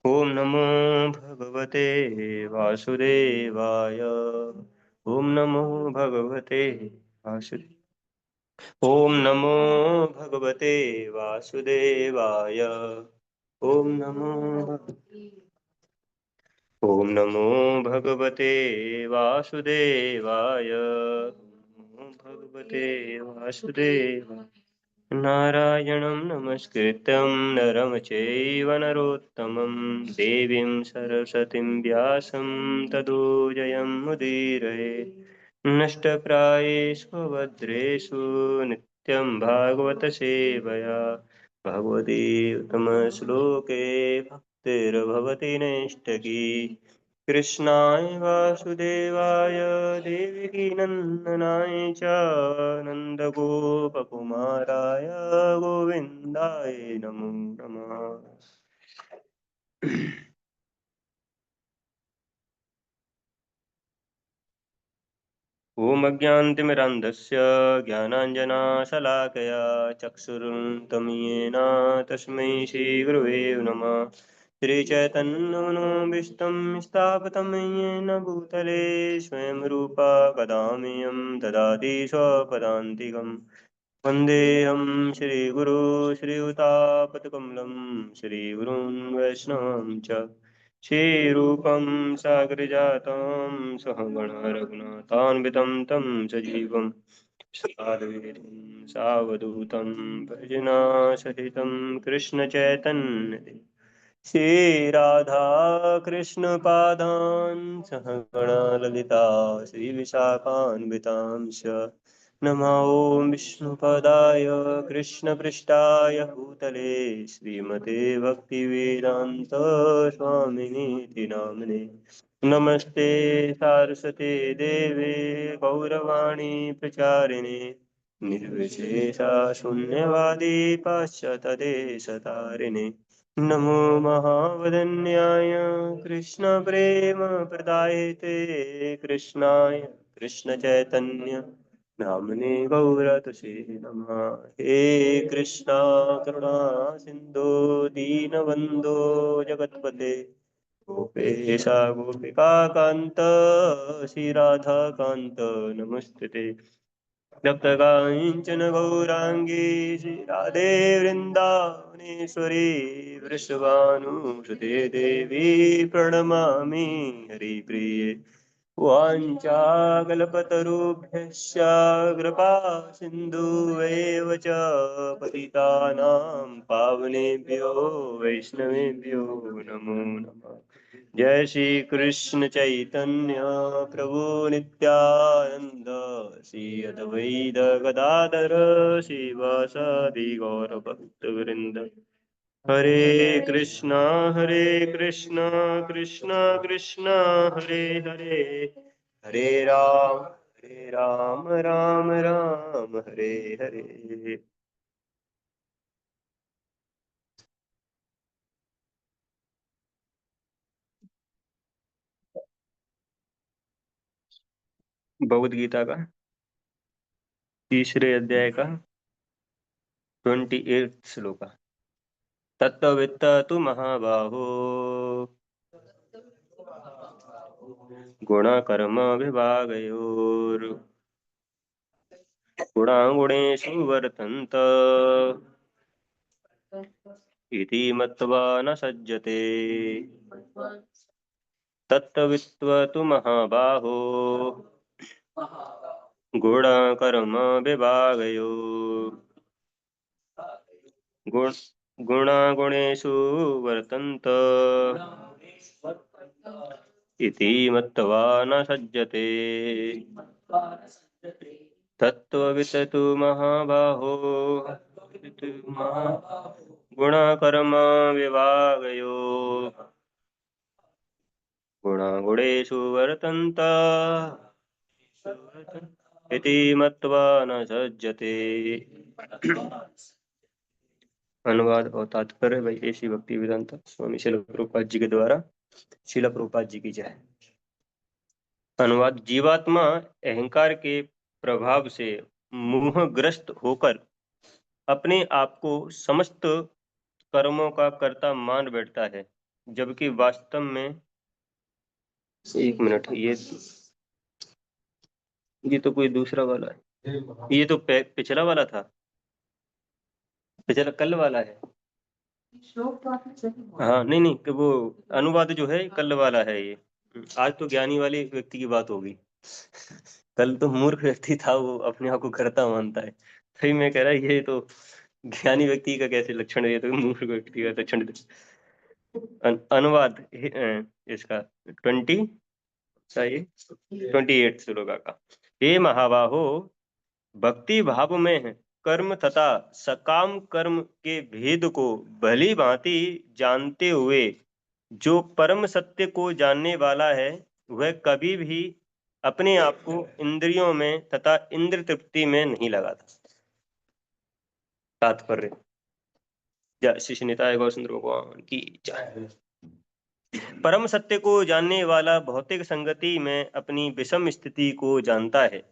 ओम नमो भगवते वासुदेवाय। ओम नमो भगवते वासुदेव। ओम नमो भगवते वासुदेवाय। ओम नमो ओम नमो भगवते वासुदेवाय। ओम भगवते वासुदेवाय। नारायणं नमस्कृत्यं नरं चैव नरोत्तमं देवीं सरस्वतीं व्यासं ततो जयमुदीरये। नष्टप्रायेषु भद्रेषु नित्यं भागवत सेवया भगवतीतमश्लोके भक्तिर्भवति नैष्टकी। कृष्णाय वासुदेवाय देवकी नन्दनाय च नन्दगोपकुमाराय गोविन्दाय नमो नमः। ॐ अज्ञानतिमिरान्धस्य ज्ञानाञ्जनाशलाकया चक्षुरुन्मिलितं येन तस्मै श्रीगुरवे नमः। श्रीचैतन्यमनोभीष्टं स्थापितं येन भूतले स्वयं रूपा कदा मह्यं ददाति स्वपदान्तिकम्। वन्देऽहं श्रीगुरो श्रीयुतापदकमलं श्रीगुरुं वैष्णवं च श्रीरूपं सागरजातं सहगण रघुनाथान्वितं तं सजीवं साद्वैतं सावधूतं भजनासहितं कृष्णचैतन्य श्रीराधा कृष्णपादान् सहगणा ललिता श्रीविशाखान्वितांश्च नमो विष्णुपदाय कृष्णपृष्ठाय भूतले श्रीमते भक्तिवेदान्त स्वामिनीति नामिने। नमस्ते सारस्वते देवे गौरवाणी प्रचारिणे निर्विशेषा शून्यवादी पाश्चात्यदेशतारिणे। नमो महावदन्याय कृष्णप्रेमप्रदायते कृष्णाय कृष्णचैतन्य नाम्ने गौरतुषे नमः। हे कृष्णा करुणा सिन्धो दीनबन्धो जगत्पते गोपेशा गोपिका कान्त श्रीराधाकान्त नमस्ते। तप्तकाञ्चन गौराङ्गी श्रीराधे वृन्दावनेश्वरी वृषभानुसुते देवी प्रणमामि हरिप्रिये। वाञ्छाकल्पतरुभ्यश्च कृपा सिन्धुवेव च पतितानां पावनेभ्यो वैष्णवेभ्यो नमो नमः। जय श्री कृष्ण चैतन्य प्रभु नित्यानंद श्री अद्वैत गदाधर शिवासादि गौर भक्त वृंद। हरे कृष्णा कृष्णा कृष्णा हरे हरे हरे राम राम राम हरे हरे। भगवद गीता का तीसरे अध्याय का 28 श्लोक। तत्त्ववित्त तु महाबाहो गुणकर्म विभागयोर् गुणागुणेषु वर्तन्त इति मत्वा न सज्जते। तत्त्ववित्त्व तु महाबाहो गुणकर्म विभागयो गुण गुणागुणेषु वर्तन्त इति मत्वा न सज्जते। तत्त्ववित् तु महाबाहो गुणकर्म विभागयो गुणागुणेषु वर्तन्त इति मत्वा न सज्जते। अनुवाद और तात्पर्य भाई ऐसी भक्ति वेदांत स्वामी शिल प्रभुपाद जी के द्वारा। शिल प्रभुपाद जी की जय। अनुवाद। जीवात्मा अहंकार के प्रभाव से मोहग्रस्त होकर अपने आप को समस्त कर्मों का कर्ता मान बैठता है। जबकि वास्तव में, एक मिनट, ये तो कोई दूसरा वाला है, ये तो पिछला वाला था, पिछला कल वाला है। हाँ नहीं नहीं, कि वो अनुवाद जो है कल वाला है ये। आज तो ज्ञानी वाले व्यक्ति की बात होगी। कल तो मूर्ख व्यक्ति था, वो अपने आप को करता मानता है। तभी मैं कह रहा, ये तो ज्ञानी व्यक्ति का कैसे लक्षण है, ये तो मूर्ख व्यक्ति का लक्षण। अनुवाद इसका 20 चाहिए, 28 श्लोका का। हे महाबाहो, भक्ति भाव में कर्म तथा सकाम कर्म के भेद को भली भांति जानते हुए जो परम सत्य को जानने वाला है, वह कभी भी अपने आप को इंद्रियों में तथा इंद्र तृप्ति में नहीं लगाता। तात्पर्य। जय श्री निताय गौर सुंदर भगवान की जय। परम सत्य को जानने वाला भौतिक संगति में अपनी विषम स्थिति को जानता है।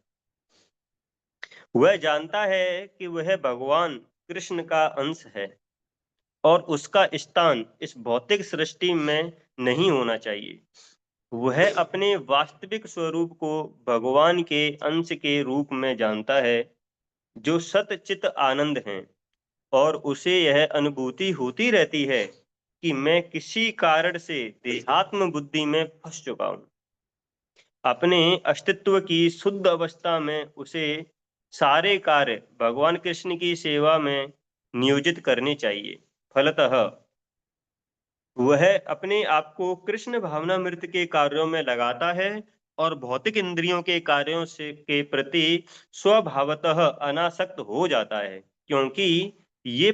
वह जानता है कि वह भगवान कृष्ण का अंश है और उसका स्थान इस भौतिक सृष्टि में नहीं होना चाहिए। वह अपने वास्तविक स्वरूप को भगवान के अंश के रूप में जानता है, जो सतचित आनंद है, और उसे यह अनुभूति होती रहती है कि मैं किसी कारण से देहात्म बुद्धि में फंस चुका हूं। अपने अस्तित्व की शुद्ध अवस्था में उसे सारे कार्य भगवान कृष्ण की सेवा में नियोजित करने चाहिए। फलतः वह अपने आप को कृष्ण भावनामृत के कार्यों में लगाता है और भौतिक इंद्रियों के कार्यों से के प्रति स्वभावतः अनासक्त हो जाता है, क्योंकि ये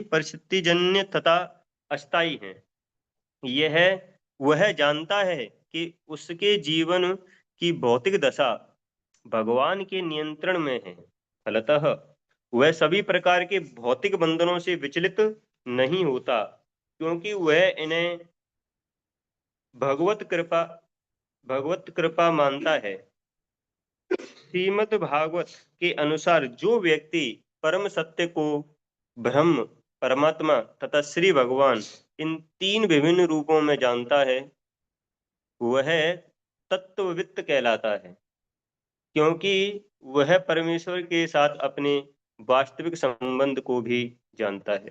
परिस्थितिजन्य तथा अस्थायी हैं। यह वह जानता है कि उसके जीवन की भौतिक दशा भगवान के नियंत्रण में है। फलतः वह सभी प्रकार के भौतिक बंधनों से विचलित नहीं होता, क्योंकि वह इन्हें भगवत कृपा भगवत कृपा मानता है। श्रीमद् भागवत के अनुसार जो व्यक्ति परम सत्य को ब्रह्म, परमात्मा तथा श्री भगवान इन तीन विभिन्न रूपों में जानता है, वह तत्ववित्त कहलाता है, क्योंकि वह परमेश्वर के साथ अपने वास्तविक संबंध को भी जानता है।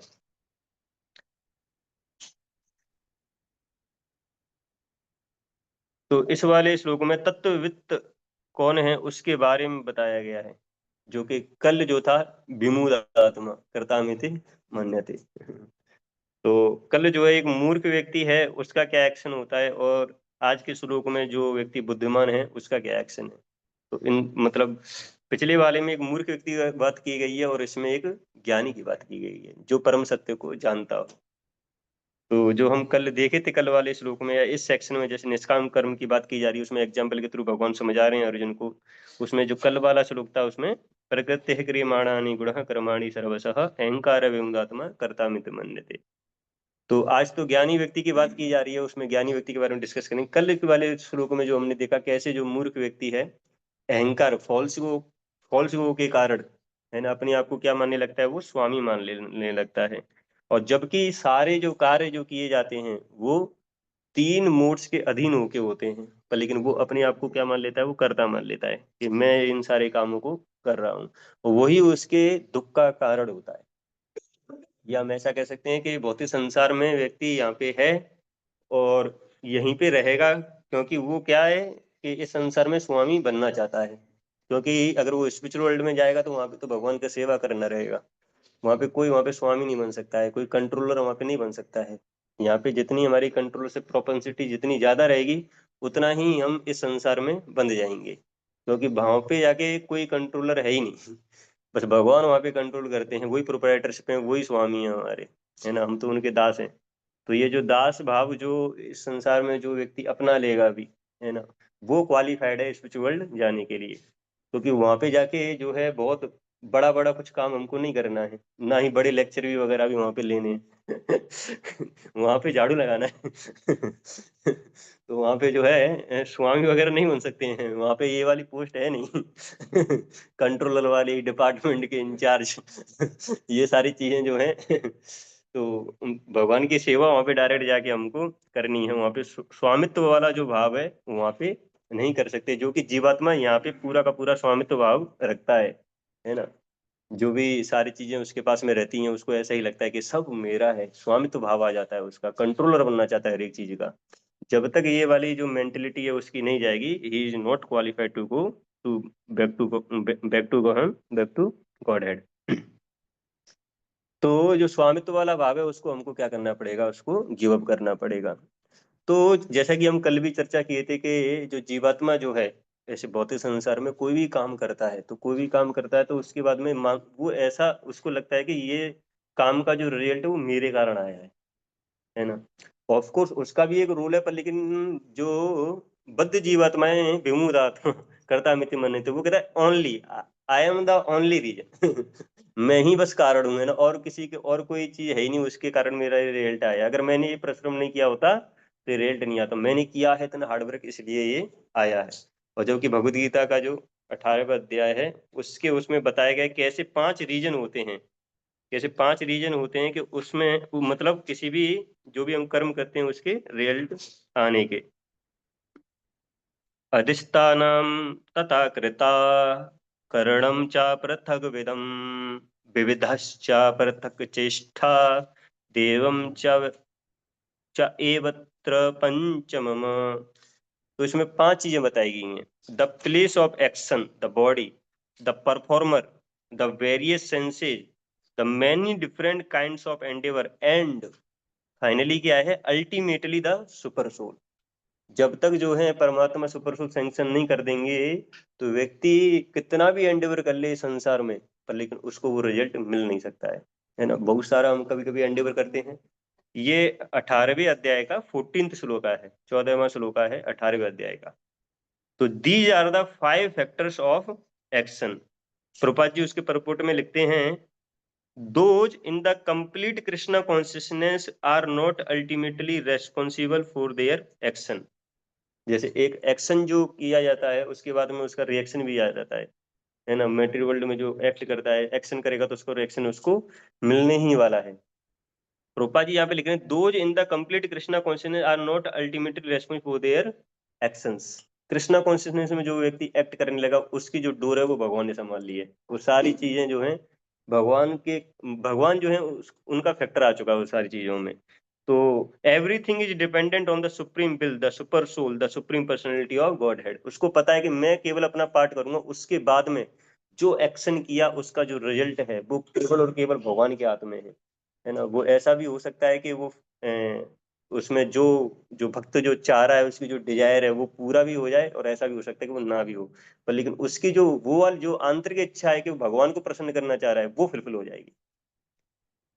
तो इस वाले श्लोक में तत्ववित्त कौन है उसके बारे में बताया गया है, जो कि कल जो था विमूढ़ आत्मा कर्तामिति मन्यते। तो कल जो है एक मूर्ख व्यक्ति है, उसका क्या एक्शन होता है, और आज के श्लोक में जो व्यक्ति बुद्धिमान है उसका क्या एक्शन है। तो इन मतलब पिछले वाले में एक मूर्ख व्यक्ति की बात की गई है और इसमें एक ज्ञानी की बात की गई है जो परम सत्य को जानता हो। तो जो हम कल देखे थे, कल वाले श्लोक में या इस सेक्शन में जैसे निष्काम कर्म की बात की जा रही है, उसमें एग्जाम्पल के थ्रू भगवान समझा रहे हैं अर्जुन को। उसमें जो कल वाला श्लोक था उसमें प्रकृति क्रियमाणानि गुणः कर्माणि सर्वशः अहंकार विमुदात्मा कर्तामिति मन्यते। तो आज तो ज्ञानी व्यक्ति की बात की जा रही है, उसमें ज्ञानी व्यक्ति के बारे में डिस्कस करेंगे। कल के वाले श्लोक में जो हमने देखा कैसे जो मूर्ख व्यक्ति है, अहंकार फॉल्स ईगो के कारण, है ना, अपने आप को क्या मानने लगता है, वो स्वामी मान लेने लगता है। और जबकि सारे जो कार्य जो किए जाते हैं वो तीन मोड्स के अधीन होके होते हैं, पर लेकिन वो अपने आप को क्या मान लेता है, वो कर्ता मान लेता है कि मैं इन सारे कामों को कर रहा हूँ। वही उसके दुख का कारण होता है। या हम ऐसा कह सकते हैं कि भौतिक संसार में व्यक्ति यहाँ पे है और यहीं पे रहेगा, क्योंकि वो क्या है कि इस संसार में स्वामी बनना चाहता है। क्योंकि अगर वो स्पिरिचुअल वर्ल्ड में जाएगा तो वहां पे तो भगवान का सेवा करना रहेगा। वहां पे स्वामी नहीं बन सकता है, कोई कंट्रोलर वहां पे नहीं बन सकता है। यहाँ पे जितनी हमारी कंट्रोल से प्रोपेंसिटी जितनी ज्यादा रहेगी, उतना ही हम इस संसार में बंध जाएंगे, क्योंकि वहां पे जाके कोई कंट्रोलर है ही नहीं। बस भगवान वहां पे कंट्रोल करते हैं, वही प्रोप्राइटरशिप है, वही स्वामी है हमारे, है ना, हम तो उनके दास हैं। तो ये जो दास भाव जो इस संसार में जो व्यक्ति अपना लेगा भी, है ना, वो क्वालिफाइड है स्पिरिचुअल वर्ल्ड जाने के लिए। क्योंकि वहां पे जाके जो है बहुत बड़ा बड़ा कुछ काम हमको नहीं करना है, ना ही बड़े लेक्चर भी वगैरह भी वहां पे लेने हैं। वहां पे झाड़ू लगाना है। तो वहां पे जो है स्वामी वगैरह नहीं बन सकते हैं, वहां पे ये वाली पोस्ट है नहीं। कंट्रोलर वाली, डिपार्टमेंट के इंचार्ज, ये सारी चीजें जो है तो भगवान की सेवा वहां पे डायरेक्ट जाके हमको करनी है। वहां पे स्वामित्व वाला जो भाव है वहां पे नहीं कर सकते, जो कि जीवात्मा यहाँ पे पूरा का पूरा स्वामित्व भाव रखता है ना। जो भी सारी चीजें उसके पास में रहती हैं उसको ऐसा ही लगता है कि सब मेरा है, स्वामित्व भाव आ जाता है, उसका कंट्रोलर बनना चाहता है हर एक चीज का। जब तक ये वाली जो मेंटेलिटी है उसकी नहीं जाएगी, he is not qualified to go to back to godhead. तो जो स्वामित्व वाला भाव है उसको हमको क्या करना पड़ेगा, उसको गिव अप करना पड़ेगा। तो जैसा कि हम कल भी चर्चा किए थे कि जो जीवात्मा जो है ऐसे भौतिक संसार में कोई भी काम करता है, तो कोई भी काम करता है तो उसके बाद में वो ऐसा उसको लगता है कि ये काम का जो रिजल्ट है वो मेरे कारण आया है ना। ऑफ कोर्स उसका भी एक रोल है, पर लेकिन जो बद्ध जीवात्माएं विमुदात करता मिति मन्यते, वो कहता है only I am the only reason मैं ही बस कारण हूं, है ना, और किसी के और कोई चीज है ही नहीं उसके कारण मेरा ये रिजल्ट आया। अगर मैंने ये परिश्रम नहीं किया होता तो रिजल्ट नहीं आता। मैंने किया है इतना हार्डवर्क, इसलिए ये आया है। और जो कि भगवत गीता का जो 18वां अध्याय है उसके उसमें बताया गया है कैसे 5 रीजन होते हैं, कैसे 5 रीजन होते हैं कि उसमें मतलब किसी भी जो भी हम कर्म करते हैं उसके रिजल्ट आने के। अधिष्ठानं तथा कृता करणं च पृथग् विधम् विविधश्च पृथक् चेष्टा देवं च एवत्र पंचमम। तो इसमें 5 चीजें बताई गई हैं। The place of action, the body, the performer, the various senses, the many different kinds of Endeavour, and finally क्या है, अल्टीमेटली द सुपर सोल। जब तक जो है परमात्मा सुपर सोल सैंक्शन नहीं कर देंगे तो व्यक्ति कितना भी एंडेवर कर ले संसार में, पर लेकिन उसको वो रिजल्ट मिल नहीं सकता है ना। बहुत सारा हम कभी कभी एंडेवर करते हैं। ये 18वें अध्याय का 14th श्लोका है, 14वां श्लोका है 18वें अध्याय का। तो these are the 5 factors of action. Prabhupad ji उसके परपोर्ट में लिखते हैं, those in the complete Krishna consciousness are not ultimately responsible for their action. जैसे एक एक्शन जो किया जाता है उसके बाद में उसका रिएक्शन भी आ जाता है ना। मेटेरियल वर्ल्ड में जो एक्ट करता है, एक्शन करेगा तो उसको रिएक्शन उसको मिलने ही वाला है। रूपा जी यहाँ पे लिख रहे हैं, those in the complete Krishna consciousness are not ultimately responsible for their actions. Krishna consciousness में जो व्यक्ति एक्ट करने लगा उसकी जो डोर है वो भगवान ने संभाल ली है। वो सारी चीजें जो हैं भगवान के, भगवान जो है उनका फैक्टर आ चुका है वो सारी चीजों में। तो everything is dependent on the supreme will, the super soul, the supreme personality of godhead. उसको पता है कि मैं केवल अपना पार्ट करूंगा, उसके बाद में जो एक्शन किया उसका जो रिजल्ट है वो केवल और केवल भगवान के हाथ में है ना। वो ऐसा भी हो सकता है कि वो उसमें जो जो भक्त जो चाह रहा है उसकी जो डिजायर है वो पूरा भी हो जाए, और ऐसा भी हो सकता है कि वो ना भी हो, पर लेकिन उसकी जो वो वाली जो आंतरिक इच्छा है कि वो भगवान को प्रसन्न करना चाह रहा है वो फुलफिल हो जाएगी।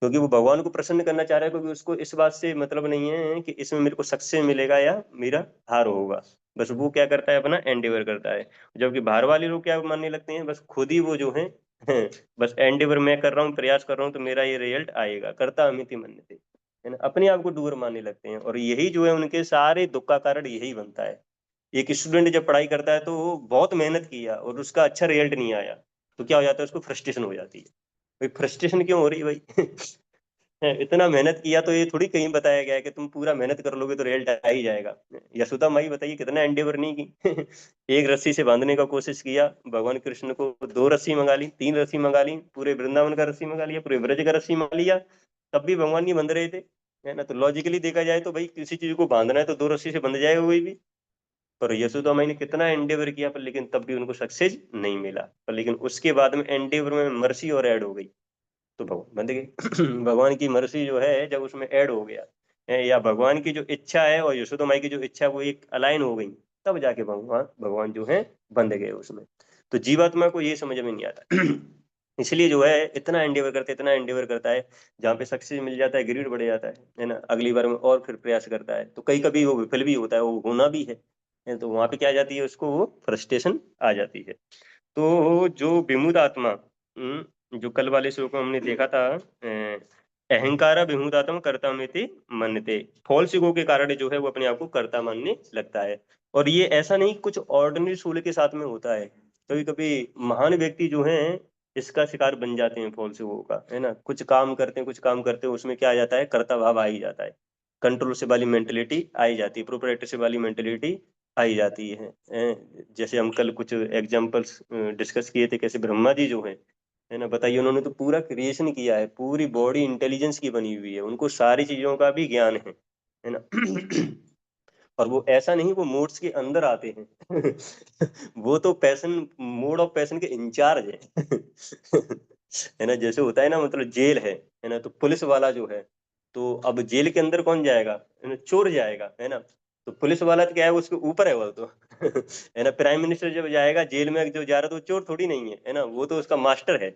क्योंकि वो भगवान को प्रसन्न करना चाह रहा है, क्योंकि उसको इस बात से मतलब नहीं है कि इसमें मेरे को सक्सेस मिलेगा या मेरा हार होगा। बस वो क्या करता है, अपना एंडेवर करता है। जबकि बाहर वाले लोग क्या मानने लगते हैं, बस खुद ही वो जो है बस एंडेवर मैं कर रहा हूँ, प्रयास कर रहा हूँ तो मेरा ये रिजल्ट आएगा, करता अमिति मन्यते, है ना। अपने आप को डूर मानने लगते हैं, और यही जो है उनके सारे दुख का कारण यही बनता है। एक स्टूडेंट जब पढ़ाई करता है तो वो बहुत मेहनत किया और उसका अच्छा रिजल्ट नहीं आया, तो क्या हो जाता है, उसको फ्रस्ट्रेशन हो जाती है। भाई फ्रस्ट्रेशन क्यों हो रही है भाई इतना मेहनत किया तो ये थोड़ी कहीं बताया गया है कि तुम पूरा मेहनत कर लोगे तो रिजल्ट आ ही जाएगा। यशोदा माई बताइए कितना एंडेवर नहीं की एक रस्सी से बांधने का कोशिश किया भगवान कृष्ण को, 2 रस्सी मंगा ली, 3 रस्सी मंगा ली, पूरे वृंदावन का रस्सी मंगा लिया, पूरे ब्रज का रस्सी मंगा लिया, तब भी भगवान नहीं बंध रहे थे, है ना। तो लॉजिकली देखा जाए तो भाई किसी चीज को बांधना है तो 2 रस्सी से बंध जाएगा कोई भी। पर यशोदा माई ने कितना एंडेवर किया, पर लेकिन तब भी उनको सक्सेस नहीं मिला। पर लेकिन उसके बाद में एंडेवर में मर्सी और ऐड हो गई, तो भगवान बंद गए भगवान की मर्जी जो है जब उसमें ऐड हो गया या भगवान की जो इच्छा है और यशोदा माई की जो इच्छा है वो एक अलाइन हो गई, तब जाके भगवान भगवान जो है बंद गए उसमें। तो जीवात्मा को ये समझ में नहीं आता इसलिए जो है इतना एंडेवर करते, इतना एंडेवर करता है, जहाँ पे सक्सेस मिल जाता है ग्रीड बढ़ जाता है ना। अगली बार में और फिर प्रयास करता है, तो कई कभी वो विफल भी होता है, वो होना भी है, तो वहां पे क्या आ जाती है, उसको वो फ्रस्ट्रेशन आ जाती है। तो जो विमुद आत्मा, जो कल वाले श्लोक में हमने देखा था, अहंकारा विमुदात्म कर्ता में मन्यते, फॉल्स ईगो के कारण जो है वो अपने आप को कर्ता मानने लगता है। और ये ऐसा नहीं कुछ ऑर्डिनरी सोल के साथ में होता है, कभी कभी महान व्यक्ति जो हैं इसका शिकार बन जाते हैं फॉल्स ईगो का, है ना। कुछ काम करते हैं, कुछ काम करते हैं, उसमें क्या आ जाता है, कर्ता भाव आ ही जाता है, कंट्रोलरशिप वाली मेंटेलिटी आई जाती है, प्रोप्राइटरशिप वाली मेंटेलिटी आई जाती जैसे हम कल कुछ एग्जांपल्स डिस्कस किए थे, कैसे ब्रह्मा जी जो है ना, बताइए, उन्होंने तो पूरा क्रिएशन किया है, पूरी बॉडी इंटेलिजेंस की बनी हुई है, उनको सारी चीजों का भी ज्ञान है ना। और वो ऐसा नहीं, वो मोड्स के अंदर आते हैं। वो तो पैशन, मोड ऑफ पैशन के इंचार्ज है। है ना, जैसे होता है ना, मतलब जेल है ना, तो पुलिस वाला जो है, तो अब जेल के अंदर कौन जाएगा, है ना, चोर जाएगा, है ना। तो पुलिस वाला तो क्या है, उसके ऊपर है वो तो। है ना, प्राइम मिनिस्टर जब जाएगा जेल में, जो जा रहा, तो वो चोर थोड़ी नहीं है ना, वो तो उसका मास्टर है।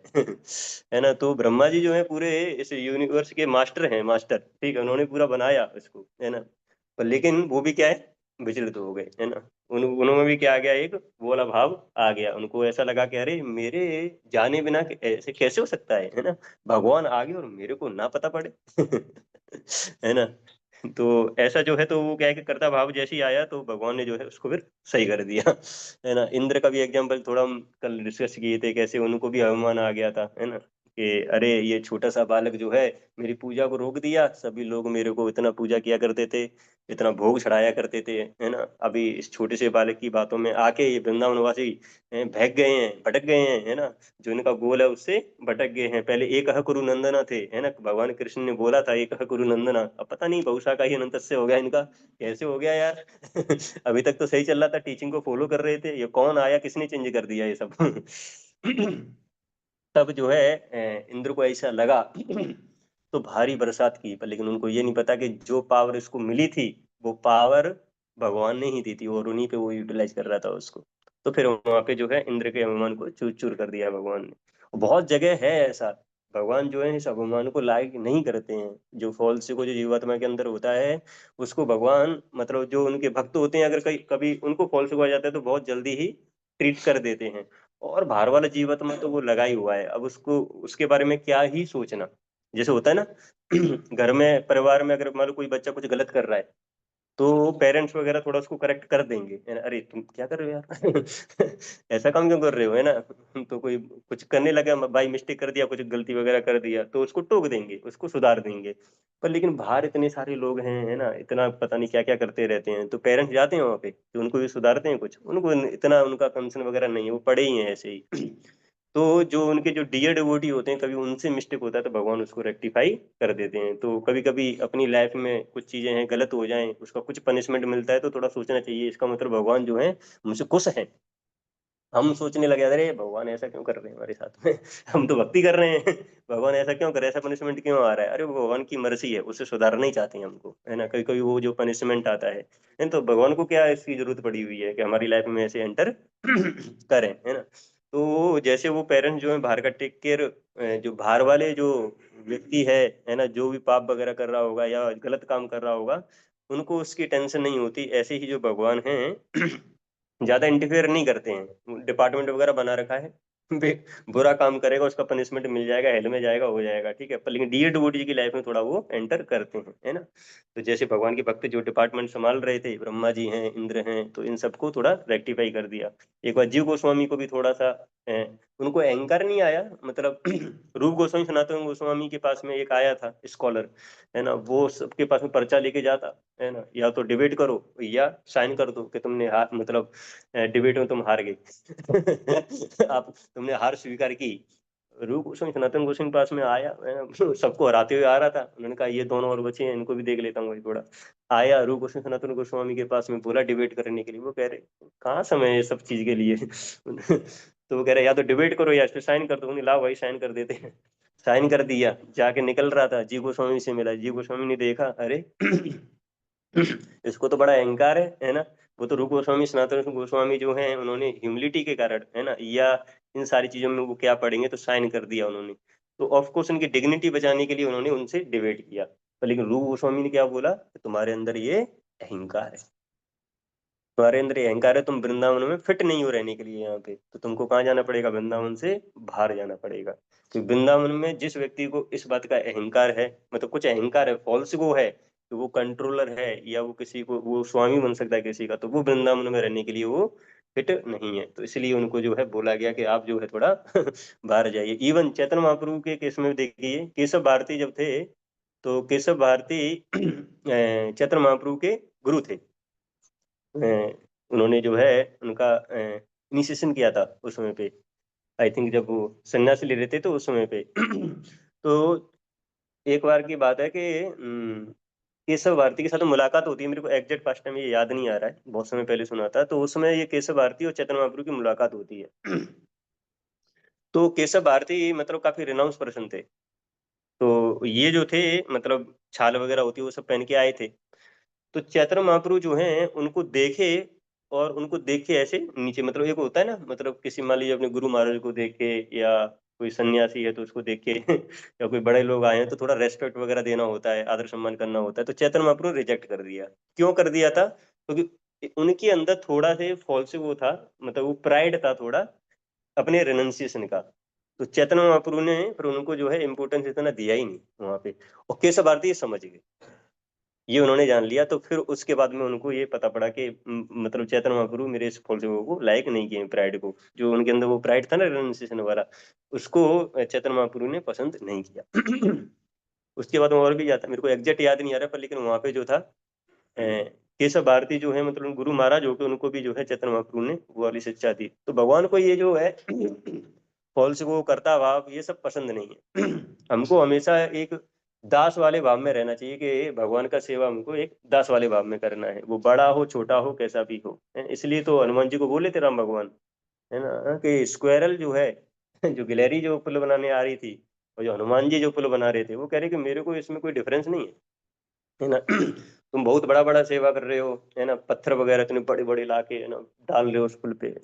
है ना, तो ब्रह्मा जी जो है पूरे इस यूनिवर्स के मास्टर हैं, मास्टर, ठीक है, उन्होंने पूरा बनाया इसको, है ना। पर लेकिन वो भी क्या है, विचलित हो गए, है ना। उनमें भी क्या आ गया, एक वो वाला भाव आ गया, उनको ऐसा लगा कि अरे मेरे जाने बिना ऐसे कैसे हो सकता है ना, भगवान आ गए और मेरे को ना पता पड़े। है ना। तो ऐसा जो है, तो वो क्या है कि कर्ता भाव जैसे ही आया, तो भगवान ने जो है उसको फिर सही कर दिया। है ना, इंद्र का भी एग्जाम्पल थोड़ा हम कल डिस्कस किए थे, कैसे उनको भी अभिमान आ गया था, है ना, कि अरे ये छोटा सा बालक जो है मेरी पूजा को रोक दिया, सभी लोग मेरे को इतना पूजा किया करते थे, इतना भोग चढ़ाया करते थे, है ना, अभी इस छोटे से बालक की बातों में आके ये वृंदावनवासी भटक गए हैं, भटक गए हैं, है ना, जो इनका गोल है उससे भटक गए हैं। पहले एक कुरु नंदना थे, है ना, भगवान कृष्ण ने बोला था एक कुरु नंदना, अब पता नहीं बहुशा का ही अनंत से हो गया इनका, कैसे हो गया यार। अभी तक तो सही चल रहा था, टीचिंग को फॉलो कर रहे थे, ये कौन आया, किसने चेंज कर दिया ये सब। तब जो है इंद्र को ऐसा लगा, तो भारी बरसात की, पर लेकिन उनको ये नहीं पता कि जो पावर इसको मिली थी, वो पावर भगवान ने ही दी थी, और उन्हीं पे वो यूटिलाइज कर रहा था उसको। तो फिर वहां पे जो है इंद्र के अभिमान को चूर चूर कर दिया भगवान ने। और बहुत जगह है ऐसा, भगवान जो है इस अभिमान को लायक नहीं करते हैं, जो फॉल्स को जो जीवात्मा के अंदर होता है, उसको भगवान, मतलब जो उनके भक्त होते हैं, अगर कहीं कभी उनको फॉल्स को आ जाता है, तो बहुत जल्दी ही ट्रीट कर देते हैं। और बाहर वाला जीवात्मा तो वो लगा ही हुआ है, अब उसको उसके बारे में क्या ही सोचना। जैसे होता है ना, घर में परिवार में अगर मान लो कोई बच्चा कुछ गलत कर रहा है, तो पेरेंट्स वगैरह थोड़ा उसको करेक्ट कर देंगे, है ना, अरे तुम क्या कर रहे हो यार। ऐसा काम क्यों कर रहे हो, है ना। तो कोई कुछ करने लगा, भाई मिस्टेक कर दिया, कुछ गलती वगैरह कर दिया, तो उसको टोक देंगे, उसको सुधार देंगे। पर लेकिन बाहर इतने सारे लोग हैं, है ना, इतना पता नहीं क्या क्या करते रहते हैं, तो पेरेंट्स जाते हैं वहां पे कि उनको भी सुधारते हैं, कुछ उनको इतना उनका कंसर्न वगैरह नहीं है, वो पढ़े ही हैं ऐसे ही। तो जो उनके जो डियर डिवोटी होते हैं, कभी उनसे मिस्टेक होता है, तो भगवान उसको रेक्टिफाई कर देते हैं। तो कभी कभी अपनी लाइफ में कुछ चीजें हैं गलत हो जाएं, उसका कुछ पनिशमेंट मिलता है, तो थोड़ा सोचना चाहिए, इसका मतलब भगवान जो है हमसे खुश है। हम सोचने लगे, अरे भगवान ऐसा क्यों कर रहे हैं हमारे साथ में। हम तो भक्ति कर रहे हैं, भगवान ऐसा क्यों कर रहे हैं, ऐसा पनिशमेंट क्यों आ रहा है, अरे वो भगवान की मर्जी है, उससे सुधारना ही चाहते हैं हमको, है ना। कभी कभी वो जो पनिशमेंट आता है, नहीं तो भगवान को क्या इसकी जरूरत पड़ी हुई है कि हमारी लाइफ में ऐसे एंटर करें, है ना। तो जैसे वो पेरेंट्स जो है बाहर का टेक केयर, जो बाहर वाले जो व्यक्ति है ना, जो भी पाप वगैरह कर रहा होगा या गलत काम कर रहा होगा, उनको उसकी टेंशन नहीं होती। ऐसे ही जो भगवान हैं, ज्यादा इंटरफेयर नहीं करते हैं, डिपार्टमेंट वगैरह बना रखा है। बुरा काम करेगा उसका पनिशमेंट मिल जाएगा, हेल में जाएगा, हो जाएगा, ठीक है। पर लेकिन डीए डिवोटी की लाइफ में थोड़ा वो एंटर करते हैं, है ना। तो जैसे भगवान के भक्त जो डिपार्टमेंट संभाल रहे थे, ब्रह्मा जी हैं, इंद्र हैं, तो इन सबको थोड़ा रेक्टिफाई कर दिया। एक बार जीव गोस्वामी को भी थोड़ा सा उनको अहंकार नहीं आया, मतलब रूप गोस्वामी सनातन गोस्वामी के पास में एक आया था स्कॉलर, है ना, वो सबके पास में पर्चा लेके जाता, है ना, या तो डिबेट करो या साइन कर दो कि तुमने हार, मतलब डिबेट में तुम हार गए। आप तुमने हार स्वीकार की। रूप गोस्वामी सनातन गोस्वामी पास में आया, है ना, सबको हराते हुए आ रहा था, उन्होंने कहा ये दोनों और बचे हैं, इनको भी देख लेता हूँ वही थोड़ा। आया रूप गोस्वामी सनातन गोस्वामी के पास में, बोला डिबेट करने के लिए, वो कह रहे कहाँ समय है ये सब चीज के लिए। तो वो कह रहे या तो डिबेट करो या इस पे साइन कर दो, उन्हें लाओ भाई साइन कर देते हैं। साइन कर दिया, जाके निकल रहा था, जी गोस्वामी से मिला, जी गोस्वामी ने देखा, अरे इसको तो बड़ा अहंकार है ना। वो तो रूप गोस्वामी सनातन गोस्वामी जो हैं, उन्होंने ह्यूमिलिटी के कारण, है ना, या इन सारी चीजों में वो क्या पढ़ेंगे, तो साइन कर दिया उन्होंने। तो ऑफ कोर्स उनकी डिग्निटी बचाने के लिए उन्होंने उनसे डिबेट किया। पर लेकिन रूप गोस्वामी ने क्या बोला कि तुम्हारे अंदर ये अहंकार है, तुम्हारे अंदर ये अहंकार है, तुम वृंदावन में फिट नहीं हो रहने के लिए यहाँ पे, तो तुमको कहाँ जाना पड़ेगा, वृंदावन से बाहर जाना पड़ेगा। तो वृंदावन में जिस व्यक्ति को इस बात का अहंकार है, मतलब कुछ अहंकार है, फॉल्स वो है, तो वो कंट्रोलर है, या वो किसी को वो स्वामी बन सकता है किसी का, तो वो वृंदावन में रहने के लिए वो फिट नहीं है, तो इसलिए उनको जो है बोला गया कि आप जो है थोड़ा बाहर जाइए। इवन चैतन्य महाप्रभु के केस में भी देखिए, केशव भारती जब थे, तो केशव भारती चैतन्य महाप्रभु के गुरु थे। उन्होंने जो है उनका इनिशिएशन किया था उस समय पे, आई थिंक जब वो सन्यासी ले रहे थे तो उस समय पे तो एक बार की बात है कि केशव भारती के साथ मुलाकात होती है, मेरे को एग्जैक्ट फर्स्ट टाइम ये याद नहीं आ रहा है, बहुत समय पहले सुना था, तो उस समय ये केशव भारती और चैतन्य महाप्रभु की मुलाकात होती है। तो केशव भारती मतलब काफी रिनाउंस पर्सन थे, तो ये जो थे मतलब छाल वगैरह होती है वो सब पहन के आए थे। तो चैतन्य महाप्रभु जो हैं उनको देखे, और उनको देख के ऐसे नीचे, मतलब एक होता है ना, मतलब किसी मान लीजिए अपने गुरु महाराज को देख के, या कोई सन्यासी है तो उसको देख के या कोई बड़े लोग आए हैं तो थोड़ा रेस्पेक्ट वगैरह देना होता है, आदर सम्मान करना होता है, तो चैतन्य महाप्रभु रिजेक्ट कर दिया। क्यों कर दिया था? क्योंकि उनके अंदर थोड़ा से फॉल्स वो था, मतलब वो प्राइड था थोड़ा, अपने रेनन्सिएशन का। तो चैतन्य महाप्रभु ने फिर उनको जो है इम्पोर्टेंस इतना दिया ही नहीं वहां पे, और केशव भारती ये समझ गए, ये उन्होंने जान लिया। तो फिर उसके बाद में उनको ये पता पड़ा कि मतलब चैतन्य महाप्रभु मेरे इस फॉल्सिंग को लायक नहीं किए, प्राइड को, जो उनके अंदर वो प्राइड था ना रेनन्सिएशन वाला, उसको चैतन्य महाप्रभु ने पसंद नहीं किया। उसके बाद में और भी जाता, मेरे को एग्जैक्ट याद नहीं आ रहा, पर लेकिन वहां पे जो था केशव भारती जो है मतलब गुरु महाराज होके उनको भी जो है चैतन्य महाप्रभु ने वो वाली शिक्षा दी। तो भगवान को ये जो है फॉल्स को करता भाव ये सब पसंद नहीं है। हमको हमेशा एक दास वाले भाव में रहना चाहिए, कि भगवान का सेवा हमको एक दास वाले भाव में करना है, वो बड़ा हो छोटा हो कैसा भी हो। इसलिए तो हनुमान जी को बोले थे राम भगवान, है ना, कि स्क्वायरल जो है जो गिलहरी जो पुल बनाने आ रही थी, और जो हनुमान जी जो पुल बना रहे थे, वो कह रहे कि मेरे को इसमें कोई डिफरेंस नहीं है ना। तुम बहुत बड़ा बड़ा सेवा कर रहे हो, है ना, पत्थर वगैरह इतने बड़े बड़े लाके, है ना, डाल रहे हो उस पुल पे।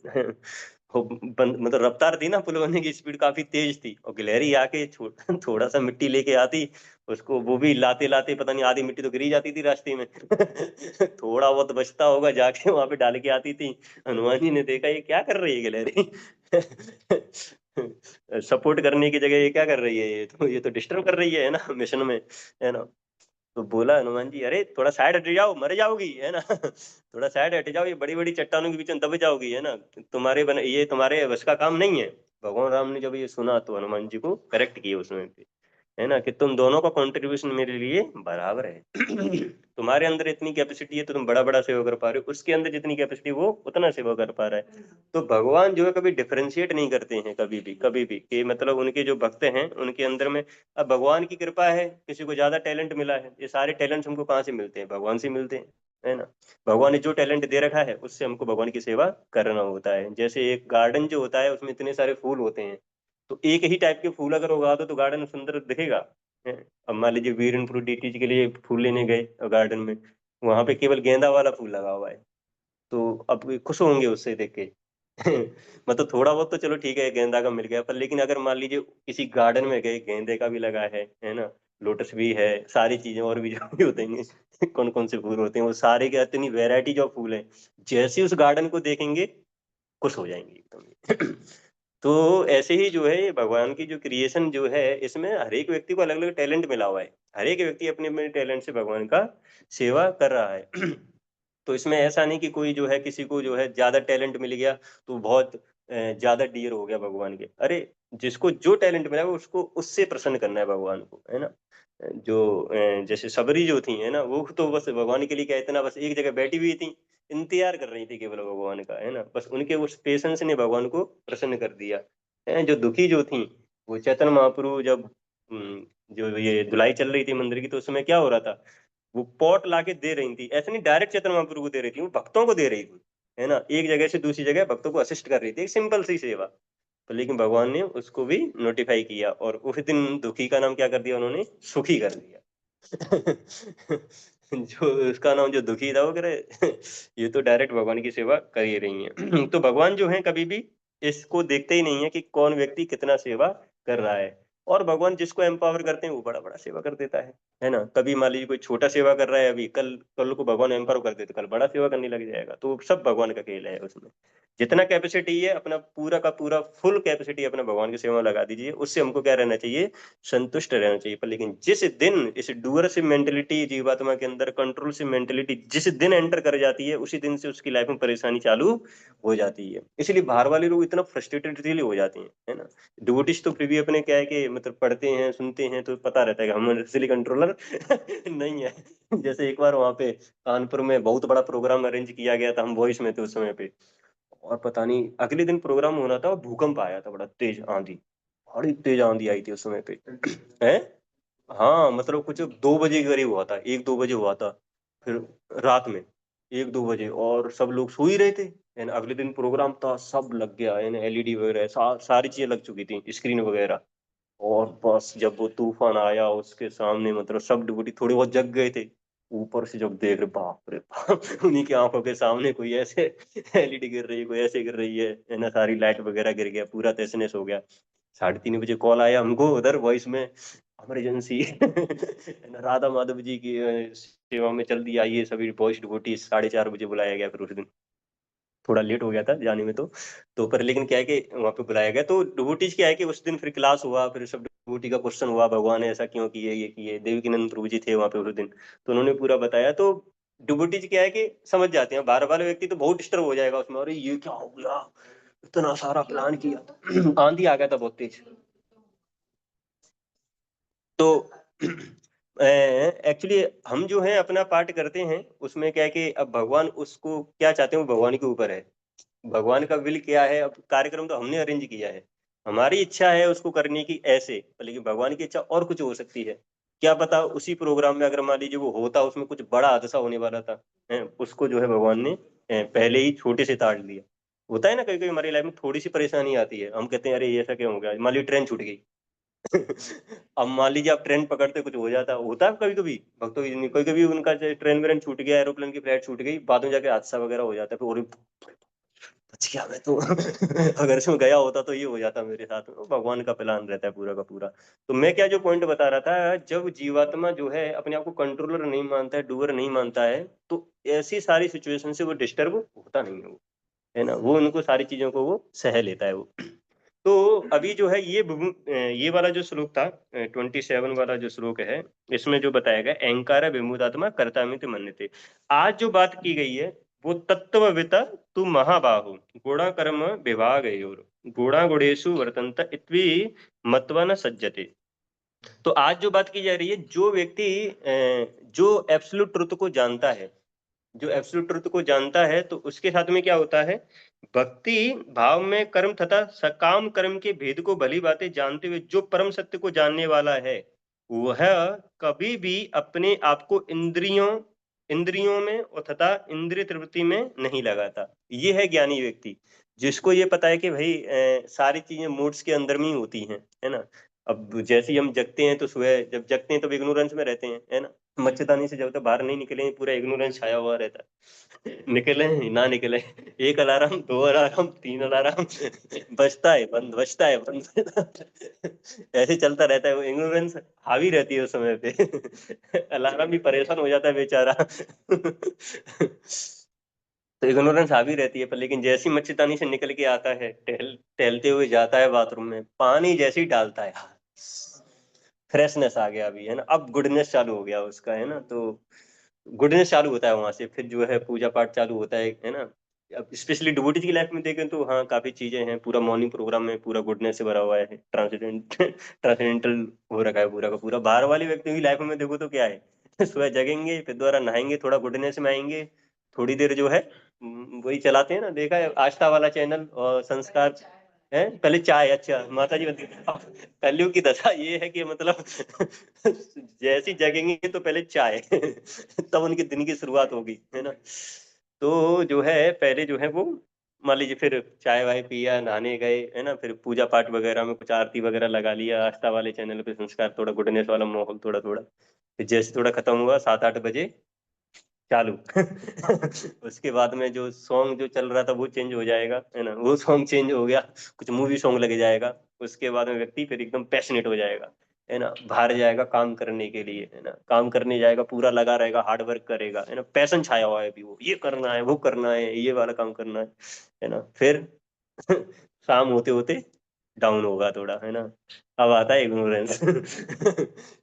वो मतलब रफ्तार थी ना, पुल बनने की स्पीड काफी तेज थी, और गिलहरी आके थोड़ा सा मिट्टी लेके आती, उसको वो भी लाते लाते पता नहीं आधी मिट्टी तो गिरी जाती थी रास्ते में। थोड़ा बहुत बचता होगा, जाके वहां पे डाल के आती थी। हनुमान जी ने देखा ये क्या कर रही है गिलहरी। सपोर्ट करने की जगह ये क्या कर रही है, ये तो डिस्टर्ब कर रही है ना मिशन में, है ना। तो बोला हनुमान जी, अरे थोड़ा साइड हट जाओ, मर जाओगी, है ना। थोड़ा साइड हट जाओ, ये बड़ी बड़ी चट्टानों के बीच में दब जाओगी, है ना, ये तुम्हारे बस का काम नहीं है। भगवान राम ने जब ये सुना तो हनुमान जी को करेक्ट किया उसमें पे, है ना, कि तुम दोनों का कंट्रीब्यूशन मेरे लिए बराबर है। तुम्हारे अंदर इतनी कैपेसिटी है तो तुम बड़ा बड़ा सेवा कर पा रहे हो, उसके अंदर जितनी कैपेसिटी वो उतना सेवा कर पा रहा है। तो भगवान जो है कभी डिफरेंशिएट नहीं करते हैं, कभी भी कि मतलब उनके जो भक्त हैं उनके अंदर में, अब भगवान की कृपा है किसी को ज्यादा टैलेंट मिला है, ये सारे टैलेंट्स हमको कहाँ से मिलते हैं? भगवान से मिलते हैं, है ना। भगवान ने जो टैलेंट दे रखा है उससे हमको भगवान की सेवा करना होता है। जैसे एक गार्डन जो होता है उसमें इतने सारे फूल होते हैं, तो एक ही टाइप के फूल अगर उगा दो तो गार्डन सुंदर दिखेगा। हैं? अब मान लीजिए वीरेन फ्रूट डीटी के लिए फूल लेने गए गार्डन में, वहां पे केवल गेंदा वाला फूल लगा हुआ है, तो अब खुश होंगे उससे देख के। मतलब थोड़ा बहुत तो चलो ठीक है गेंदा का मिल गया, पर लेकिन अगर मान लीजिए किसी गार्डन में गए गेंदे का भी लगा है ना, लोटस भी है, सारी चीजें और भी जो भी होते हैं, कौन कौन से फूल होते हैं वो सारे के, इतनी वेराइटी ऑफ फूल है, जैसे उस गार्डन को देखेंगे खुश हो जाएंगे एकदम। तो ऐसे ही जो है ये भगवान की जो क्रिएशन जो है, इसमें हर एक व्यक्ति को अलग अलग टैलेंट मिला हुआ है, हर एक व्यक्ति अपने अपने टैलेंट से भगवान का सेवा कर रहा है। तो इसमें ऐसा नहीं कि कोई जो है किसी को जो है ज्यादा टैलेंट मिल गया तो बहुत ज्यादा डियर हो गया भगवान के। अरे जिसको जो टैलेंट मिला है उसको उससे प्रसन्न करना है भगवान को, है ना। जो जैसे सबरी जो थी, है ना, वो तो बस भगवान के लिए क्या, इतना बस एक जगह बैठी हुई थी, इंतजार कर रही थी केवल भगवान का, है ना, बस उनके उस पेशेंस ने भगवान को प्रसन्न कर दिया। है जो दुखी जो थी, वो चैतन्य महाप्रभु जब जो ये धुलाई चल रही थी मंदिर की, तो उसमें क्या हो रहा था, वो पॉट लाके दे रही थी, ऐसे नहीं डायरेक्ट चैतन्य महाप्रभु को दे रही थी, वो भक्तों को दे रही थी, है ना, एक जगह से दूसरी जगह भक्तों को असिस्ट कर रही थी, एक सिंपल सी सेवा। तो लेकिन भगवान ने उसको भी नोटिफाई किया, और उस दिन दुखी का नाम क्या कर दिया उन्होंने, सुखी कर दिया। जो उसका नाम जो दुखी था वो कह रहे ये तो डायरेक्ट भगवान की सेवा कर ही रही है। तो भगवान जो है कभी भी इसको देखते ही नहीं है कि कौन व्यक्ति कितना सेवा कर रहा है, और भगवान जिसको एम्पावर करते हैं वो बड़ा बड़ा सेवा कर देता है ना। कभी मान लीजिए कोई छोटा सेवा कर रहा है, अभी कल कल को भगवान एम्पावर कर देते, कल बड़ा सेवा करने लग जाएगा, तो सब भगवान का खेल है उसमें, जितना कैपेसिटी है अपना पूरा का पूरा फुल कैपेसिटी अपना भगवान की सेवा में लगा दीजिए। उससे हमको क्या रहना चाहिए, संतुष्ट रहना चाहिए। पर लेकिन जिस दिन इस डूअरशिप मेंटेलिटी जीवात्मा के अंदर, कंट्रोल से मेंटेलिटी जिस दिन एंटर कर जाती है, उसी दिन से उसकी लाइफ में परेशानी चालू हो जाती है। इसलिए बाहर वाले लोग इतना फ्रस्ट्रेटेड इसलिए हो जाते हैं, है ना। डिवोटिस तो फिर भी अपने क्या है कि मतलब पढ़ते हैं, सुनते हैं, तो पता रहता है कि हम इसलिए कंट्रोलर नहीं है। जैसे एक बार वहां पे कानपुर में बहुत बड़ा प्रोग्राम अरेंज किया गया था, हम वॉइस में थे उस समय पे, और पता नहीं अगले दिन प्रोग्राम होना था और भूकंप आया था, बड़ा तेज आंधी, बड़ी तेज आंधी आई थी उस समय पे। है, हाँ मतलब कुछ 2 बजे के करीब हुआ था, 1-2 बजे हुआ था, फिर रात में 1-2 बजे, और सब लोग सो ही रहे थे। एंड अगले दिन प्रोग्राम था, सब लग गया, एंड एलईडी वगैरह सारी चीजें लग चुकी थी, स्क्रीन वगैरह। और बस जब वो तूफान आया उसके सामने, मतलब सब डिवोटी थोड़े बहुत जग गए थे। ऊपर से जब देख रहे, बाप रे बाप, उन्हीं की आंखों के सामने कोई ऐसे एलईडी गिर रही है, कोई ऐसे गिर रही है ना, सारी लाइट वगैरह गिर गया, पूरा तहस हो गया। 3:30 बजे कॉल आया हमको उधर वॉइस में, इमरजेंसी राधा माधव जी की सेवा में जल्दी आइए सभी वॉइस डिवोटी। 4:30 बजे बुलाया गया फिर उस दिन। थोड़ा लेट हो गया था जाने में तो पर लेकिन क्या है कि वहां पे बुलाया गया, तो डिवोटीज क्या है कि उस दिन फिर क्लास हुआ, फिर सब डिवोटी का क्वेश्चन हुआ, भगवान ने ऐसा क्यों किए, ये किए। देवकीनंद प्रभु जी थे वहां पे उस दिन, तो उन्होंने पूरा बताया। तो डिवोटीज क्या है कि समझ जाते हैं, बाहर वाले व्यक्ति तो बहुत डिस्टर्ब हो जाएगा उसमें, अरे ये क्या हो गया, इतना सारा प्लान किया था आंधी आ गया था बहुत तेज। तो एक्चुअली हम जो है अपना पार्ट करते हैं, उसमें क्या है कि अब भगवान उसको क्या चाहते हैं वो भगवान के ऊपर है। भगवान का विल क्या है, अब कार्यक्रम तो हमने अरेंज किया है, हमारी इच्छा है उसको करने की ऐसे, लेकिन भगवान की इच्छा और कुछ हो सकती है। क्या पता उसी प्रोग्राम में अगर मान लीजिए वो होता, उसमें कुछ बड़ा हादसा होने वाला था, उसको जो है भगवान ने पहले ही छोटे से ताड़ लिया। होता है ना, कभी कभी हमारी लाइफ में थोड़ी सी परेशानी आती है, हम कहते हैं अरे ये ऐसा क्या हो गया, मान लीजिए ट्रेन छूट गई। अब मान लीजिए आप ट्रेन पकड़ते, कुछ हो जाता, होता है कभी कभी भक्तों की, कोई कभी उनका ट्रेन व्रेन छूट गया, एरोप्लेन की फ्लाइट छूट गई, बाद में जाके हादसा वगैरह हो जाता है, फिर और बच गया मैं तो। अगर इसमें गया होता तो ये हो जाता मेरे साथ। तो भगवान का प्लान रहता है पूरा का पूरा। तो मैं क्या जो पॉइंट बता रहा था, जब जीवात्मा जो है अपने आप को कंट्रोलर नहीं मानता है, डूअर नहीं मानता है, तो ऐसी सारी सिचुएशन से वो डिस्टर्ब होता नहीं है वो, है ना, वो उनको सारी चीजों को वो सह लेता है वो। तो अभी जो है ये वाला जो श्लोक था, 27 वाला जो श्लोक है, इसमें जो बताया गया अहंकार विमूढ़ात्मा कर्तामिति मन्यते। आज जो बात की गई है वो तत्वविता तु महाबाहु गुणा कर्म विभागयोर गुणा गुणेषु वर्तन्त इत्वी मत्वा न सज्जते। तो आज जो बात की जा रही है, जो व्यक्ति जो एब्सोल्यूट ट्रुथ को जानता है, जो एब्सोल्यूट ट्रुथ को जानता है, तो उसके साथ में क्या होता है, भक्ति भाव में कर्म तथा सकाम कर्म के भेद को भली बातें जानते हुए जो परम सत्य को जानने वाला है, वह कभी भी अपने आप को इंद्रियों इंद्रियों में और तथा इंद्रिय तृप्ति में नहीं लगाता। ये है ज्ञानी व्यक्ति, जिसको ये पता है कि भाई सारी चीजें मूड्स के अंदर में ही होती हैं, है ना। अब जैसे ही हम जगते हैं, तो सुबह जब जगते हैं तब इग्नोरेंस में रहते हैं, है ना। मच्छरदानी से जब तक बाहर नहीं निकले पूरा इग्नोरेंस छाया हुआ रहता है। निकले ना निकले, एक अलार्म, 2 अलार्म, 3 अलार्म, बजता है बंद, बजता है बंद। ऐसे चलता रहता है, वो इग्नोरेंस हावी रहती है उस समय पे। अलार्म भी परेशान हो जाता है बेचारा। तो इग्नोरेंस हावी रहती है, पर लेकिन जैसी मच्छरदानी से निकल के आता है, टहलते हुए जाता है बाथरूम में, पानी जैसे ही डालता है, फ्रेशनेस आ गया अभी, है ना, अब गुडनेस चालू हो गया उसका, है ना। तो गुडनेस चालू होता है वहां से, फिर जो है पूजा पाठ चालू होता है ना। अब स्पेशली डिवोटीज की लाइफ में देखें तो हाँ काफी चीजें हैं, पूरा मॉर्निंग प्रोग्राम में पूरा गुडनेस से भरा हुआ है, ट्रांसडेंटल हो रखा है पूरा का पूरा। बाहर वाली व्यक्ति की लाइफ में देखो तो क्या है, सुबह जगेंगे, फिर दोबारा नहाएंगे, थोड़ा गुडनेस में आएंगे, थोड़ी देर जो है वही चलाते हैं ना, देखा है आस्था वाला चैनल और संस्कार है, पहले चाय, अच्छा माता जी बनती। अब कलयुग की दशा ये है कि मतलब जैसी जगेंगे तो पहले चाय, तब उनके दिन की शुरुआत होगी, है ना। तो जो है पहले जो है वो मान लीजिए, फिर चाय वाय पिया, नहाने गए, है ना, फिर पूजा पाठ वगैरह में कुछ आरती वगैरह लगा लिया, आस्था वाले चैनल पे संस्कार, थोड़ा गुडनेस वाला माहौल थोड़ा थोड़ा, फिर जैसे थोड़ा खत्म हुआ 7-8 बजे चालू। उसके बाद में जो सॉन्ग जो चल रहा था वो चेंज हो जाएगा, है ना, वो सॉन्ग चेंज हो गया, कुछ मूवी सॉन्ग लग जाएगा। उसके बाद में व्यक्ति फिर एकदम पैशनेट हो जाएगा, है ना, बाहर जाएगा काम करने के लिए, है ना, काम करने जाएगा, पूरा लगा रहेगा, हार्ड वर्क करेगा, है ना, पैशन छाया हुआ है अभी, वो ये करना है, वो करना है, ये वाला काम करना है ना, फिर शाम होते होते डाउन होगा थोड़ा, है ना। अब आता है इग्नोरेंस।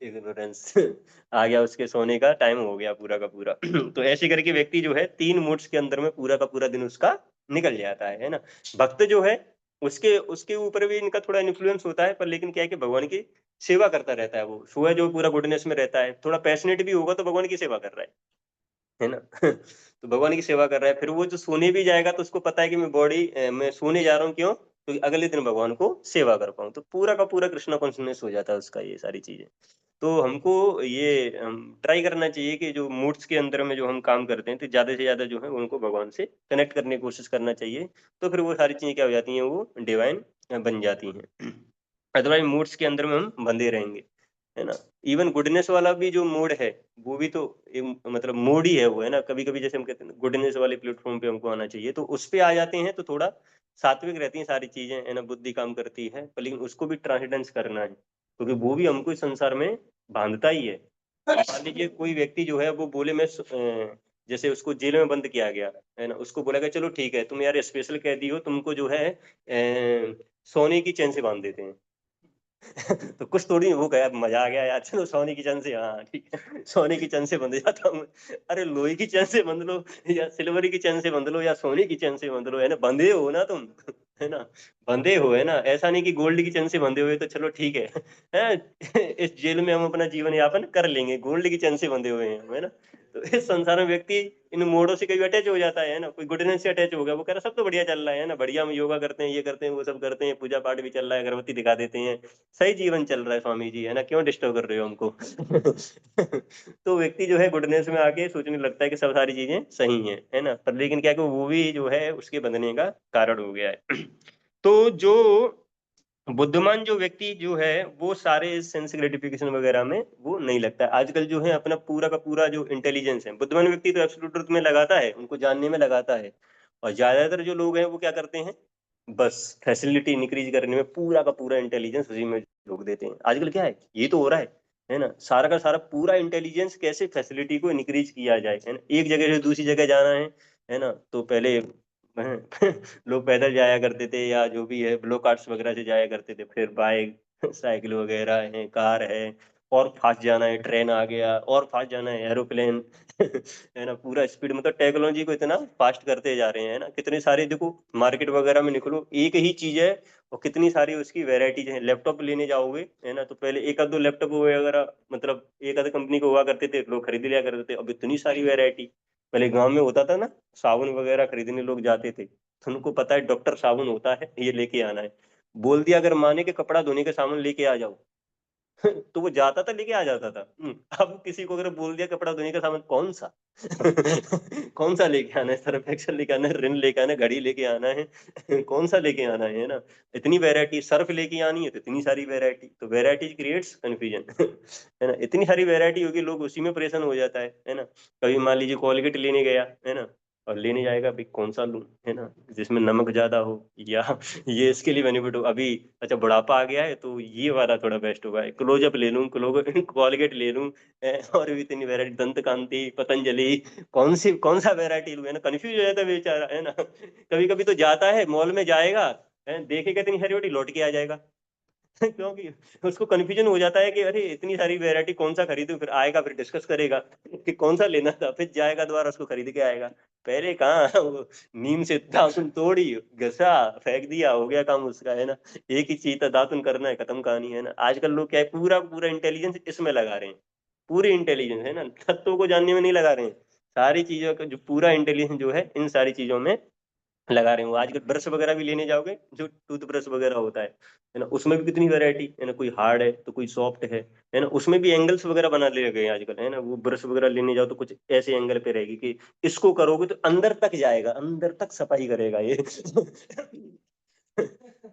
इग्नोरेंस आ गया, उसके सोने का टाइम हो गया पूरा का पूरा। तो ऐसे करके व्यक्ति जो है 3 मूड्स के अंदर में पूरा का पूरा दिन उसका निकल जाता है ना। भक्त जो है उसके उसके ऊपर भी इनका थोड़ा इन्फ्लुएंस होता है, पर लेकिन क्या है कि भगवान की सेवा करता रहता है, वो सुबह जो पूरा गुडनेस में रहता है, थोड़ा पैशनेट भी होगा तो भगवान की सेवा कर रहा है ना। तो भगवान की सेवा कर रहा है, फिर वो जो सोने भी जाएगा तो उसको पता है कि मैं सोने जा रहा हूँ, क्यों, तो अगले दिन भगवान को सेवा कर पाऊँ, तो पूरा का पूरा कृष्णा कॉन्शियसनेस हो जाता है उसका, ये सारी चीजें। तो हमको ये ट्राई करना चाहिए कि जो मूड्स के अंदर में जो हम काम करते हैं, तो ज्यादा से ज्यादा जो है उनको भगवान से कनेक्ट करने की कोशिश करना चाहिए, तो फिर वो सारी चीजें क्या हो जाती हैं, वो डिवाइन बन जाती हैं। अदरवाइज मूड्स के अंदर में हम बंधे रहेंगे, है ना। इवन गुडनेस वाला भी जो मोड है, वो भी तो एक मतलब मोड ही है वो, है ना। कभी कभी जैसे हम कहते हैं गुडनेस वाले प्लेटफॉर्म पे हमको आना चाहिए, तो उस पे आ जाते हैं तो थोड़ा सात्विक रहती हैं सारी चीजें, है ना, बुद्धि काम करती है, पर लेकिन उसको भी ट्रांसेंडेंस करना है, क्योंकि वो भी हमको इस संसार में बांधता ही है। मान लीजिए कोई व्यक्ति जो है वो बोले जैसे उसको जेल में बंद किया गया, है ना, उसको बोला गया चलो ठीक है तुम यार स्पेशल कैदी हो, तुमको जो है सोने की चेन से बांध देते हैं। तो कुछ थोड़ी वो गया, मजा आ गया यार, चलो सोने की चैन से, हाँ ठीक है, सोने की चैन से बंध जाता हूँ। अरे लोहे की चैन से बंध लो, या सिल्वर की चैन से बंध लो, या सोने की चैन से बंध लो, है ना, बंधे हो ना तुम। है ना, बंधे हो, है ना, ऐसा नहीं कि गोल्ड की चैन से बंधे हुए तो चलो ठीक है, इस जेल में हम अपना जीवन यापन कर लेंगे, गोल्ड की चैन से बंधे हुए हैं, है ना। तो इस संसार में व्यक्ति इन मोड़ों से कभी अटैच हो जाता है ना, कोई गुडनेस से अटैच हो गया, वो कह रहा सब तो बढ़िया चल रहा है ना, बढ़िया हम योगा करते हैं, ये करते हैं, वो सब करते हैं, पूजा पाठ भी चल रहा है, अगरबत्ती दिखा देते हैं, सही जीवन चल रहा है स्वामी जी, है ना, क्यों डिस्टर्ब कर रहे हो हमको। तो व्यक्ति जो है गुडनेस में आके सोचने लगता है कि सब सारी चीजें सही है ना, पर लेकिन क्या है कि वो भी जो है उसके बंधने का कारण हो गया है। तो जो बुद्धिमान जो व्यक्ति जो है वो सारे सेंस ग्रेटिफिकेशन वगैरह में वो नहीं लगता है। आजकल जो है अपना पूरा का पूरा जो इंटेलिजेंस है, बुद्धिमान व्यक्ति तो एब्सोल्यूट ट्रुथ में लगाता है, उनको जानने में लगाता है, और ज्यादातर जो लोग हैं वो क्या करते हैं, बस फैसिलिटी इंक्रीज करने में पूरा का पूरा इंटेलिजेंस उसी में झोंक देते हैं। आजकल क्या है, ये तो हो रहा है ना, सारा का सारा पूरा इंटेलिजेंस कैसे फैसिलिटी को इंक्रीज किया जाए, है ना, एक जगह से दूसरी जगह जाना है ना, तो पहले लोग पैदल जाया करते थे, या जो भी है ब्लो कार्ट्स वगैरह से जाया करते थे, फिर बाइक साइकिल वगैरह है, कार है, और फास्ट जाना है, ट्रेन आ गया, और फास्ट जाना है, एरोप्लेन। है ना, पूरा स्पीड, मतलब टेक्नोलॉजी को इतना फास्ट करते जा रहे हैं ना, कितने सारे देखो मार्केट वगैरह में निकलो एक ही चीज है और कितनी सारी उसकी वेराइटीज हैं। लैपटॉप लेने जाओगे, है ना, तो पहले एक आध दो लैपटॉप वगैरह, मतलब एक आध कंपनी को हुआ करते थे, लोग खरीद लिया करते थे, अब इतनी सारी वेरायटी। पहले गांव में होता था ना, साबुन वगैरह खरीदने लोग जाते थे, तो उनको पता है डॉक्टर साबुन होता है, ये लेके आना है, बोल दिया अगर माने के कपड़ा धोने के सामान लेके आ जाओ, तो वो जाता था, लेके आ जाता था। अब किसी को अगर बोल दिया कपड़ा धोने का सामान कौन सा, कौन सा लेके आना है, सर्फ एक्सेल लेके आना है, रिन लेके आना है, घड़ी लेके आना है, कौन सा लेके आना है ना। इतनी वैरायटी, सर्फ लेके आनी है तो इतनी सारी वैरायटी, तो वैरायटी क्रिएट्स कंफ्यूजन। है ना, इतनी सारी वैरायटी होगी, लोग उसी में परेशान हो जाता है ना। कभी मान लीजिए कोलगेट लेने गया, है ना, और लेने जाएगा भाई कौन सा लूं, है ना, जिसमें नमक ज्यादा हो, या ये इसके लिए बेनिफिट हो अभी, अच्छा बुढ़ापा आ गया है तो ये वाला थोड़ा बेस्ट होगा, क्लोजअप ले लूं, कोलगेट ले लूं, और भी इतनी वैरायटी, दंत कांति, पतंजलि, कौन सा वैरायटी लूं, है ना, कंफ्यूज हो जाता है बेचारा, है ना। कभी कभी तो जाता है मॉल में जाएगा, देखेगा इतनी सारी वैरायटी, लौट के आ जाएगा। क्योंकि उसको कंफ्यूजन हो जाता है कि अरे इतनी सारी वैरायटी कौन सा खरीदूं, फिर आएगा फिर डिस्कस करेगा कि कौन सा लेना था, फिर जाएगा दोबारा उसको खरीद के आएगा। पहले कहाँ वो नीम से दातुन तोड़ी, घसा, फेंक दिया, हो गया काम उसका, है ना। एक ही चीज था, दातुन करना है, खत्म कहानी, है ना। आजकल लोग क्या है, पूरा पूरा इंटेलिजेंस इसमें लगा रहे हैं, पूरी इंटेलिजेंस, है ना, तत्वों को जानने में नहीं लगा रहे हैं, सारी चीजों का जो पूरा इंटेलिजेंस जो है इन सारी चीजों में लगा रहे हो। आजकल ब्रश वगैरह भी लेने जाओगे, जो टूथ ब्रश वगैरह होता है ना, उसमें भी कितनी वैरायटी, है ना, कोई हार्ड है तो कोई सॉफ्ट है ना, उसमें भी एंगल्स वगैरह बना ले गए हैं आजकल, है ना। वो ब्रश वगैरह लेने जाओ तो कुछ ऐसे एंगल पे रहेगी कि इसको करोगे तो अंदर तक जाएगा, अंदर तक सफाई करेगा ये।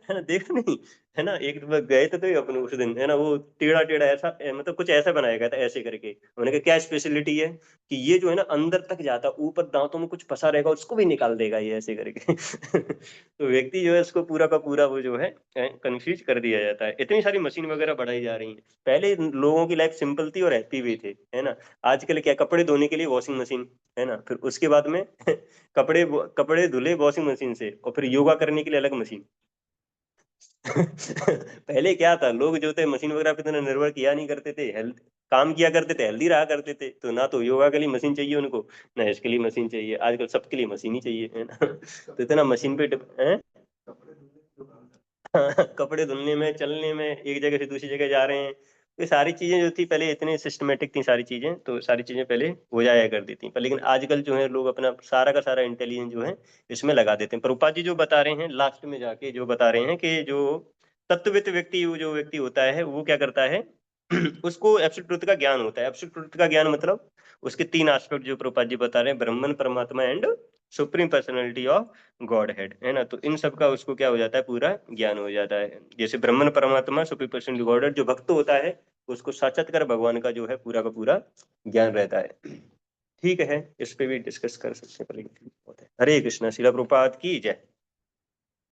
है ना, देख नहीं, है ना, एक बार गए थे तो अपन उस दिन, है ना, वो टेढ़ा टेढ़ा ऐसा मतलब कुछ ऐसा बनाया गया था ऐसे करके। उन्होंने कहा क्या स्पेशलिटी है कि ये जो है ना अंदर तक जाता, ऊपर दांतों में कुछ फंसा रहेगा उसको भी निकाल देगा ये ऐसे करके। तो व्यक्ति जो है उसको पूरा का पूरा वो जो है कंफ्यूज कर दिया जाता है। इतनी सारी मशीन वगैरह बढ़ाई जा रही है। पहले लोगों की लाइफ सिंपल थी और हैप्पी भी थे, है ना। आजकल क्या, कपड़े धोने के लिए वॉशिंग मशीन, है ना, फिर उसके बाद में कपड़े कपड़े धुले वॉशिंग मशीन से, और फिर योगा करने के लिए अलग मशीन। पहले क्या था, लोग जो थे मशीन वगैरह पे इतना निर्भर किया नहीं करते थे, हेल्थ काम किया करते थे, हेल्दी रहा करते थे, तो ना तो योगा के लिए मशीन चाहिए उनको, ना इसके लिए मशीन चाहिए। आजकल सबके लिए मशीन ही चाहिए, है ना। तो इतना मशीन पे हैं। कपड़े धुलने में, चलने में, एक जगह से दूसरी जगह जा रहे हैं, ये सारी चीजें जो थी पहले इतनी सिस्टमेटिक थी सारी चीजें, तो सारी चीजें पहले हो जाया करती थी। पर लेकिन आजकल जो है लोग अपना सारा का सारा इंटेलिजेंस जो है इसमें लगा देते हैं। प्रभुपाद जी जो बता रहे हैं लास्ट में जाके, जो बता रहे हैं कि जो तत्ववित्त व्यक्ति, वो जो व्यक्ति होता है वो क्या करता है, उसको एब्सोल्यूट ट्रुथ का ज्ञान होता है। एब्सोल्यूट ट्रुथ का ज्ञान मतलब उसके तीन एस्पेक्ट जो प्रभुपाद जी बता रहे हैं, ब्रह्मन, परमात्मा and supreme personality of God head, है ना। तो इन सब का उसको क्या हो जाता है, पूरा ज्ञान हो जाता है। जैसे ब्रह्मन, परमात्मा, सुप्रीम पर्सनैलिटी गॉड हेड, जो भक्त होता है उसको साक्षात्कार भगवान का जो है पूरा का पूरा ज्ञान रहता है। ठीक है, इस पे भी डिस्कस कर सकते हैं, पर लेकिन हरे कृष्णा, शिला प्रभुपाद की जय।